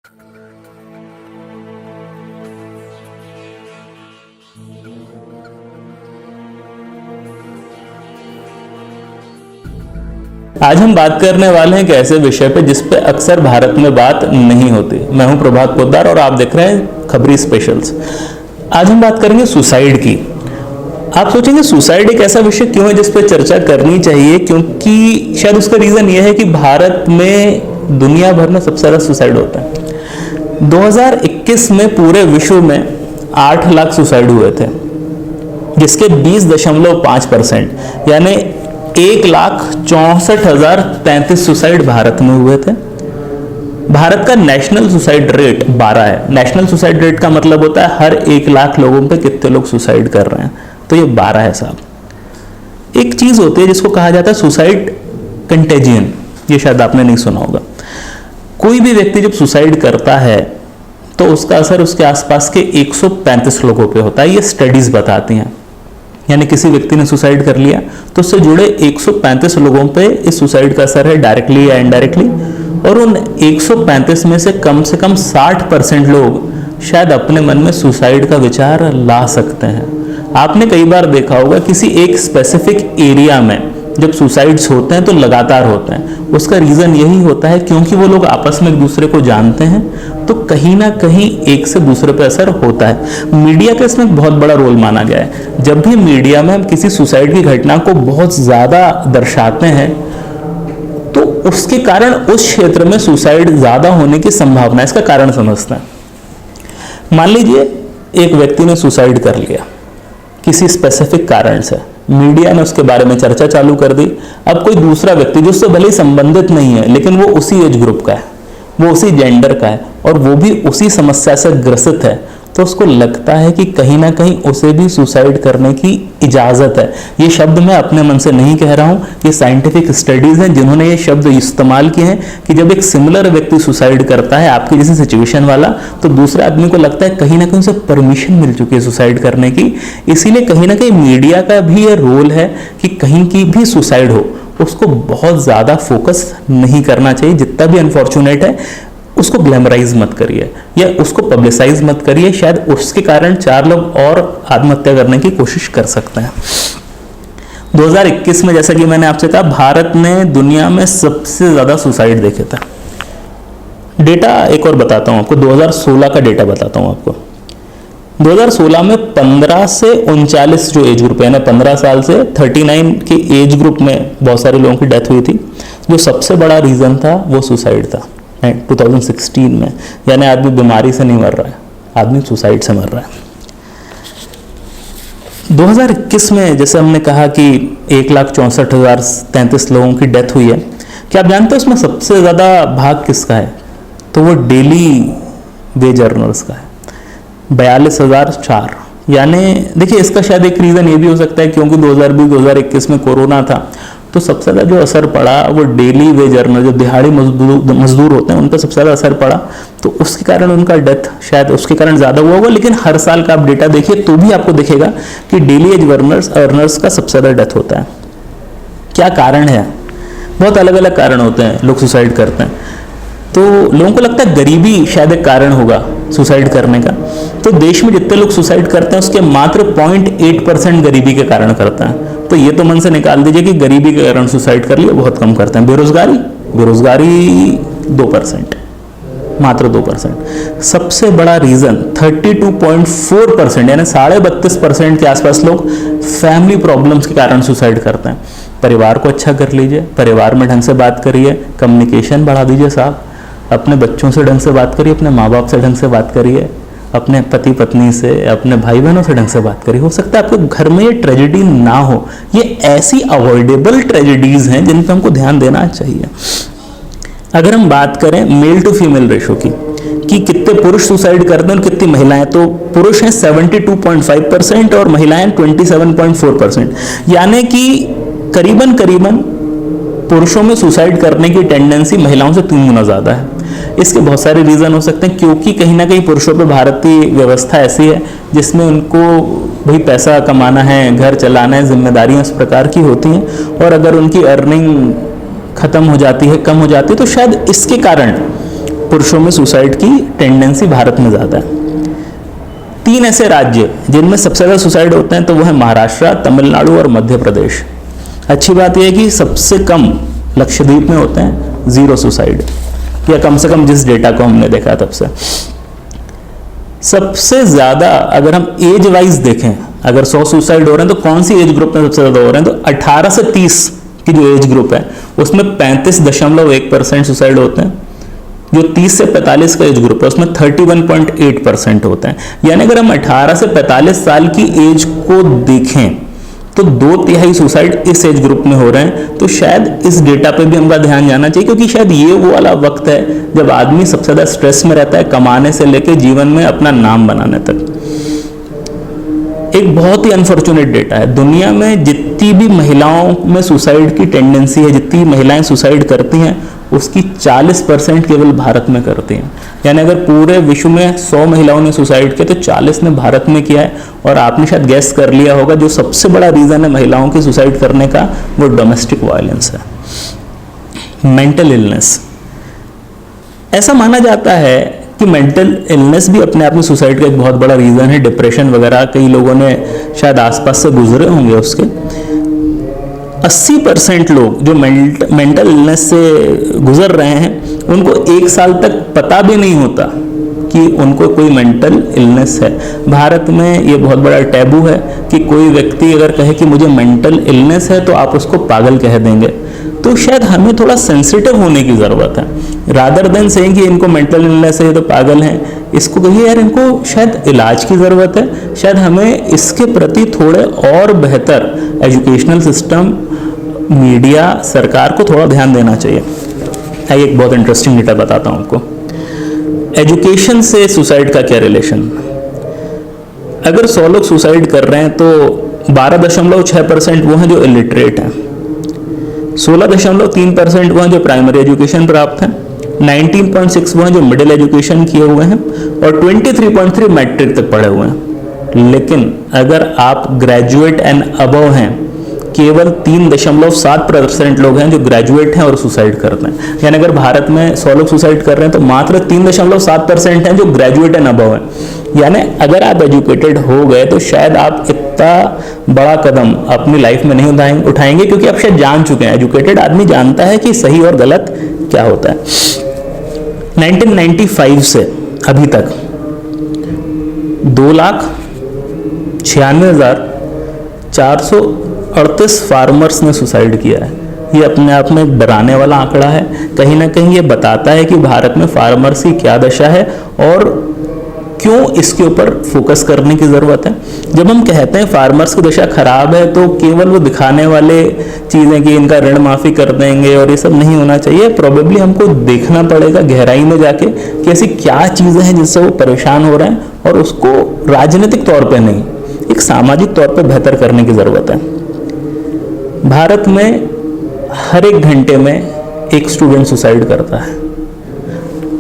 आज हम बात करने वाले हैं एक ऐसे विषय पे जिस पे अक्सर भारत में बात नहीं होती। मैं हूं प्रभात पोद्दार और आप देख रहे हैं खबरी स्पेशल्स। आज हम बात करेंगे सुसाइड की। आप सोचेंगे सुसाइड एक ऐसा विषय क्यों है जिस पे चर्चा करनी चाहिए, क्योंकि शायद उसका रीजन यह है कि भारत में दुनिया भर में सबसे ज्यादा सुसाइड होता है। 2021 में पूरे विश्व में 8 लाख सुसाइड हुए थे, जिसके 20.5% यानी 1,64,033 सुसाइड भारत में हुए थे। भारत का नेशनल सुसाइड रेट 12 है। नेशनल सुसाइड रेट का मतलब होता है हर 1 लाख लोगों पे कितने लोग सुसाइड कर रहे हैं, तो ये 12 है साहब। एक चीज होती है जिसको कहा जाता है सुसाइड कंटेजियन, ये शायद आपने नहीं सुना होगा। कोई भी व्यक्ति जब सुसाइड करता है तो उसका असर उसके आसपास के 135 लोगों पे होता है, ये स्टडीज बताती हैं। यानी किसी व्यक्ति ने सुसाइड कर लिया तो उससे जुड़े 135 लोगों पे इस सुसाइड का असर है, डायरेक्टली या इनडायरेक्टली। और उन 135 में से कम 60% लोग शायद अपने मन में सुसाइड का विचार ला सकते हैं। आपने कई बार देखा होगा किसी एक स्पेसिफिक एरिया में जब सुसाइड्स होते हैं तो लगातार होते हैं। उसका रीजन यही होता है क्योंकि वो लोग आपस में एक दूसरे को जानते हैं, तो कहीं ना कहीं एक से दूसरे पर असर होता है। मीडिया का इसमें बहुत बड़ा रोल माना गया है। जब भी मीडिया में हम किसी सुसाइड की घटना को बहुत ज्यादा दर्शाते हैं तो उसके कारण उस क्षेत्र में सुसाइड ज्यादा होने की संभावना, इसका कारण समझते हैं। मान लीजिए एक व्यक्ति ने सुसाइड कर लिया किसी स्पेसिफिक कारण से, मीडिया ने उसके बारे में चर्चा चालू कर दी। अब कोई दूसरा व्यक्ति जो उससे भले ही संबंधित नहीं है लेकिन वो उसी एज ग्रुप का है, वो उसी जेंडर का है और वो भी उसी समस्या से ग्रसित है, तो उसको लगता है कि कहीं ना कहीं उसे भी सुसाइड करने की इजाजत है। ये शब्द मैं अपने मन से नहीं कह रहा हूं, ये साइंटिफिक स्टडीज हैं जिन्होंने ये शब्द इस्तेमाल किए हैं कि जब एक सिमिलर व्यक्ति सुसाइड करता है आपकी जैसी सिचुएशन वाला, तो दूसरे आदमी को लगता है कहीं ना कहीं उसे परमिशन मिल चुकी है सुसाइड करने की। इसीलिए कहीं ना कहीं मीडिया का भी ये रोल है कि कहीं की भी सुसाइड हो उसको बहुत ज्यादा फोकस नहीं करना चाहिए। जितना भी अनफॉर्चुनेट है उसको ग्लैमराइज मत करिए या उसको पब्लिसाइज मत करिए, शायद उसके कारण 4 लोग और आत्महत्या करने की कोशिश कर सकते हैं। 2021 में जैसा कि मैंने आपसे कहा, भारत ने दुनिया में सबसे ज्यादा सुसाइड देखे थे। डेटा एक और बताता हूं आपको, 2016 का डेटा बताता हूं आपको। 2016 में 15 से 39 जो एज ग्रुप है ना, 15 साल से 39 के एज ग्रुप में बहुत सारे लोगों की डेथ हुई थी। जो सबसे बड़ा रीजन था वो सुसाइड था 2016 में। यानी आदमी बीमारी से नहीं मर रहा है, आदमी सुसाइड से मर रहा है। 2021 में जैसे हमने कहा कि 1,64,033 लोगों की डेथ हुई है। क्या आप जानते हैं उसमें सबसे ज्यादा भाग किसका है? तो वो डेली वेज अर्नर्स का है, 42,004। यानी देखिए इसका शायद एक रीजन ये भी हो सकता है क्योंकि 2020-2021 में कोरोना था, तो सबसे ज्यादा जो असर पड़ा वो डेली वेज अर्नर, जो दिहाड़ी मजदूर होते हैं, उन पर सबसे ज्यादा असर पड़ा। तो उसके कारण उनका डेथ शायद उसके कारण ज्यादा हुआ होगा। लेकिन हर साल का आप डेटा देखिए तो भी आपको दिखेगा कि डेली वेज अर्नर्स का सबसे ज्यादा डेथ होता है। क्या कारण है? बहुत अलग अलग कारण होते हैं, लोग सुसाइड करते हैं। तो लोगों को लगता है गरीबी शायद एक कारण होगा सुसाइड करने का। तो देश में जितने लोग सुसाइड करते हैं उसके मात्र 0.8% गरीबी के कारण करते हैं। तो ये तो मन से निकाल दीजिए कि गरीबी के कारण सुसाइड कर लिया, बहुत कम करते हैं। बेरोजगारी 2%, मात्र 2%। सबसे बड़ा रीजन 32.4% यानी 32.5% के आसपास लोग फैमिली प्रॉब्लम्स के कारण सुसाइड करते हैं। परिवार को अच्छा कर लीजिए, परिवार में ढंग से बात करिए, कम्युनिकेशन बढ़ा दीजिए साहब, अपने बच्चों से ढंग से बात करिए, अपने माँ बाप से ढंग से बात करिए, अपने पति पत्नी से, अपने भाई बहनों से ढंग से बात करिए। हो सकता है आपके घर में ये ट्रेजेडी ना हो। ये ऐसी अवॉइडेबल ट्रेजेडीज हैं जिन पर हमको ध्यान देना चाहिए। अगर हम बात करें मेल टू फीमेल रेशो की कि कितने पुरुष सुसाइड करते हैं और कितनी महिलाएं, तो पुरुष हैं 72.5% और महिलाएं 27.4%। यानी कि करीबन पुरुषों में सुसाइड करने की टेंडेंसी महिलाओं से 3 गुना ज्यादा है। इसके बहुत सारे रीजन हो सकते हैं, क्योंकि कहीं ना कहीं पुरुषों पर भारतीय व्यवस्था ऐसी है जिसमें उनको भाई पैसा कमाना है, घर चलाना है, जिम्मेदारियां इस प्रकार की होती हैं। और अगर उनकी अर्निंग खत्म हो जाती है, कम हो जाती है, तो शायद इसके कारण पुरुषों में सुसाइड की टेंडेंसी भारत में ज़्यादा है। 3 ऐसे राज्य जिनमें सबसे ज़्यादा सुसाइड होते हैं तो वो है महाराष्ट्र, तमिलनाडु और मध्य प्रदेश। अच्छी बात यह है कि सबसे कम लक्षद्वीप में होते हैं 0 सुसाइड, या कम से कम जिस डेटा को हमने देखा तब से। सबसे ज़्यादा अगर हम एज वाइज देखें, अगर 100 सुसाइड हो रहे हैं तो कौन सी एज ग्रुप में सबसे ज़्यादा हो रहे हैं, तो 18 से 30 की जो एज ग्रुप है उसमें 35.1% सुसाइड होते हैं। जो 30 से 45 का एज ग्रुप है उसमें 31.8% होते हैं। यानी अगर हम 18 से 45 साल की एज को देखें तो 2/3 सुसाइड इस एज ग्रुप में हो रहे हैं। तो शायद इस डेटा पे भी हमका ध्यान जाना चाहिए, क्योंकि शायद ये वो वाला वक्त है जब आदमी सबसे ज़्यादा स्ट्रेस में रहता है, कमाने से लेकर जीवन में अपना नाम बनाने तक। एक बहुत ही अनफॉर्चुनेट डेटा है, दुनिया में जितनी भी महिलाओं में सुसाइड की टेंडेंसी है, जितनी महिलाएं सुसाइड करती हैं उसकी 40% केवल भारत में करती हैं। यानी अगर पूरे विश्व में 100 महिलाओं ने सुसाइड किया तो 40 ने भारत में किया है। और आपने शायद गैस कर लिया होगा जो सबसे बड़ा रीज़न है महिलाओं की सुसाइड करने का, वो डोमेस्टिक वायलेंस है, मेंटल इलनेस। ऐसा माना जाता है कि मेंटल इलनेस भी अपने आप में सुसाइड का एक बहुत बड़ा रीज़न है। डिप्रेशन वगैरह कई लोगों ने शायद आसपास से गुजरे होंगे उसके। 80% लोग जो मेंटल इलनेस से गुजर रहे हैं उनको 1 साल तक पता भी नहीं होता कि उनको कोई मेंटल इलनेस है। भारत में ये बहुत बड़ा टैबू है कि कोई व्यक्ति अगर कहे कि मुझे मेंटल इलनेस है तो आप उसको पागल कह देंगे। तो शायद हमें थोड़ा सेंसिटिव होने की ज़रूरत है। रादर देन सेइंग कि इनको मेंटल इलनेस है, ये तो पागल हैं, इसको कहिए यार इनको शायद इलाज की ज़रूरत है। शायद हमें इसके प्रति थोड़े और बेहतर एजुकेशनल सिस्टम, मीडिया, सरकार को थोड़ा ध्यान देना चाहिए। आइए एक बहुत इंटरेस्टिंग डेटा बताता हूँ आपको। एजुकेशन से सुसाइड का क्या रिलेशन। अगर 100 लोग सुसाइड कर रहे हैं तो 12.6% वो हैं जो इलिटरेट हैं, 16.3% वो हैं जो प्राइमरी एजुकेशन प्राप्त हैं, 19.6 वो हैं जो मिडिल एजुकेशन किए हुए हैं और 23.3 मैट्रिक तक पढ़े हुए हैं। लेकिन अगर आप ग्रेजुएट एंड अबव हैं, केवल 3.7% लोग हैं जो ग्रेजुएट हैं और सुसाइड करते हैं। यानी अगर भारत में 100 लोग सुसाइड कर रहे हैं तो मात्र 3.7% हैं जो ग्रेजुएट एंड अबव हैं। यानी अगर आप एजुकेटेड हो गए तो शायद आप इतना बड़ा कदम अपनी लाइफ में नहीं उठाएंगे, क्योंकि आप शायद जान चुके हैं। एजुकेटेड आदमी जानता है कि सही और गलत क्या होता है। 1995 से अभी तक 2,96,438 फार्मर्स ने सुसाइड किया है। ये अपने आप में एक डराने वाला आंकड़ा है। कहीं ना कहीं ये बताता है कि भारत में फार्मर्स की क्या दशा है और क्यों इसके ऊपर फोकस करने की ज़रूरत है। जब हम कहते हैं फार्मर्स की दशा खराब है तो केवल वो दिखाने वाले चीज़ें कि इनका ऋण माफ़ी कर देंगे और ये सब नहीं होना चाहिए। प्रोबेबली हमको देखना पड़ेगा गहराई में जाके कि ऐसी क्या चीज़ें हैं जिससे वो परेशान हो रहे हैं, और उसको राजनीतिक तौर पे नहीं, एक सामाजिक तौर पे बेहतर करने की ज़रूरत है। भारत में हर 1 घंटे में एक स्टूडेंट सुसाइड करता है।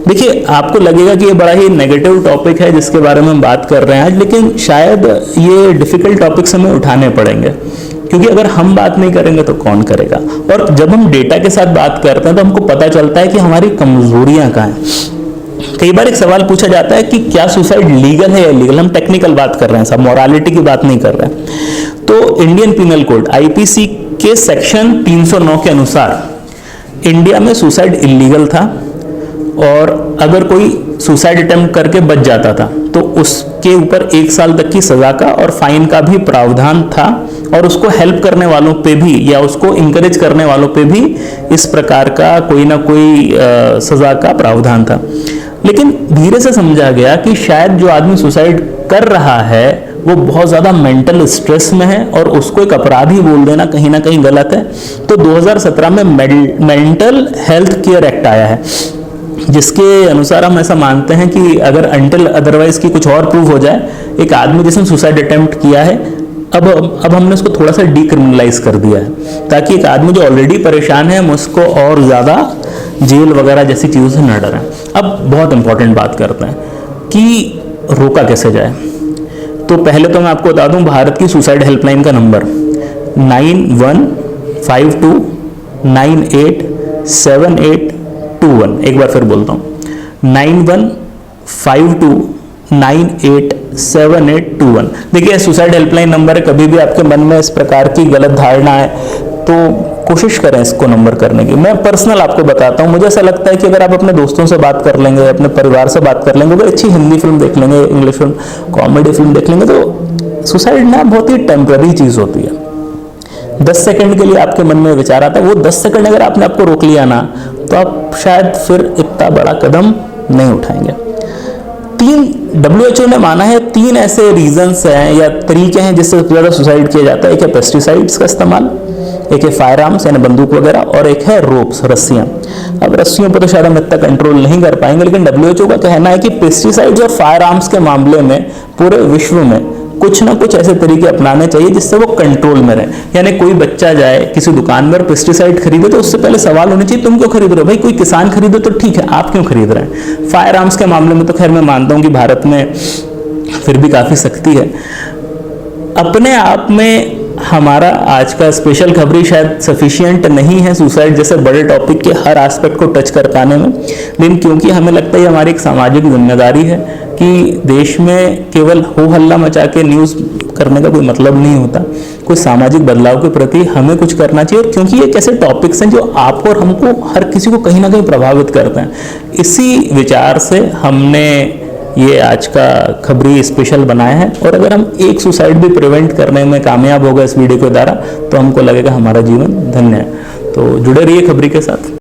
देखिए, आपको लगेगा कि ये बड़ा ही नेगेटिव टॉपिक है जिसके बारे में हम बात कर रहे हैं आज, लेकिन शायद ये डिफिकल्ट टॉपिक्स हमें उठाने पड़ेंगे, क्योंकि अगर हम बात नहीं करेंगे तो कौन करेगा। और जब हम डेटा के साथ बात करते हैं तो हमको पता चलता है कि हमारी कमजोरियां कहाँ हैं। कई बार एक सवाल पूछा जाता है कि क्या सुसाइड लीगल है या इलीगल। हम टेक्निकल बात कर रहे हैं, सब मोरालिटी की बात नहीं कर रहे हैं। तो इंडियन पिनल कोड आईपीसी के सेक्शन 309 के अनुसार इंडिया में सुसाइड इलीगल था, और अगर कोई सुसाइड अटेम्प्ट करके बच जाता था तो उसके ऊपर 1 साल तक की सजा का और फाइन का भी प्रावधान था, और उसको हेल्प करने वालों पे भी या उसको इंकरेज करने वालों पे भी इस प्रकार का कोई ना कोई सजा का प्रावधान था। लेकिन धीरे से समझा गया कि शायद जो आदमी सुसाइड कर रहा है वो बहुत ज़्यादा मेंटल स्ट्रेस में है, और उसको एक अपराधी बोल देना कहीं ना कहीं गलत है। तो 2017 में मेंटल हेल्थ केयर एक्ट आया है, जिसके अनुसार हम ऐसा मानते हैं कि अगर अनटिल अदरवाइज की कुछ और प्रूव हो जाए, एक आदमी जिसने सुसाइड अटेम्प्ट किया है, अब हमने उसको थोड़ा सा डीक्रिमिनलाइज कर दिया है, ताकि एक आदमी जो ऑलरेडी परेशान है हम उसको और ज़्यादा जेल वगैरह जैसी चीज़ों से न डरें। अब बहुत इंपॉर्टेंट बात करते हैं कि रोका कैसे जाए। तो पहले तो मैं आपको बता दूं, भारत की सुसाइड हेल्पलाइन का नंबर 9152987821। एक बार फिर बोलता हूँ, 9152987821। देखिए सुसाइड हेल्पलाइन नंबर है, कभी भी आपके मन में इस प्रकार की गलत धारणा है तो कोशिश करें इसको नंबर करने की। मैं पर्सनल आपको बताता हूँ, मुझे ऐसा लगता है कि अगर आप अपने दोस्तों से बात कर लेंगे, अपने परिवार से बात कर लेंगे, अगर अच्छी हिंदी फिल्म देख लेंगे, इंग्लिश फिल्म, कॉमेडी फिल्म देख लेंगे, तो सुसाइड ना बहुत ही टेम्पररी चीज होती है। 10 सेकंड के लिए आपके मन में विचार आता है, वो 10 सेकंड अगर आपने आपको रोक लिया ना तो आप शायद फिर इतना बड़ा कदम नहीं उठाएंगे। WHO ने माना है 3 ऐसे रीजंस हैं या तरीके हैं जिससे सबसे ज्यादा सुसाइड किया जाता है। एक है पेस्टिसाइड्स का इस्तेमाल, एक है फायर आर्म्स यानी बंदूक वगैरह, और एक है रोप्स, रस्सियां। अब रस्सियों पर तो शायद हम इतना कंट्रोल नहीं कर पाएंगे, लेकिन WHO का कहना है कि पेस्टिसाइड्स और फायर आर्म्स के मामले में पूरे विश्व में कुछ ना कुछ ऐसे तरीके अपनाने चाहिए जिससे वो कंट्रोल में रहे। यानी कोई बच्चा जाए किसी दुकान में और पेस्टिसाइड खरीदे तो उससे पहले सवाल होने चाहिए तुम क्यों खरीद रहे हो? भाई कोई किसान खरीदे तो ठीक है, आप क्यों खरीद रहे हैं? फायर आर्म्स के मामले में तो खैर मैं मानता हूं कि भारत में फिर भी काफी सख्ती है। अपने आप में हमारा आज का स्पेशल खबरी शायद सफिशिएंट नहीं है सुसाइड जैसे बड़े टॉपिक के हर एस्पेक्ट को टच कर पाने में, लेकिन क्योंकि हमें लगता है हमारी एक सामाजिक जिम्मेदारी है कि देश में केवल हो हल्ला मचा के न्यूज़ करने का कोई मतलब नहीं होता, कोई सामाजिक बदलाव के प्रति हमें कुछ करना चाहिए। और क्योंकि ये ऐसे टॉपिक्स हैं जो आपको और हमको हर किसी को कहीं ना कहीं प्रभावित करते हैं, इसी विचार से हमने ये आज का खबरी स्पेशल बनाया है। और अगर हम एक सुसाइड भी प्रिवेंट करने में कामयाब हो गए इस वीडियो के द्वारा तो हमको लगेगा हमारा जीवन धन्य है। तो जुड़े रहिए खबरी के साथ।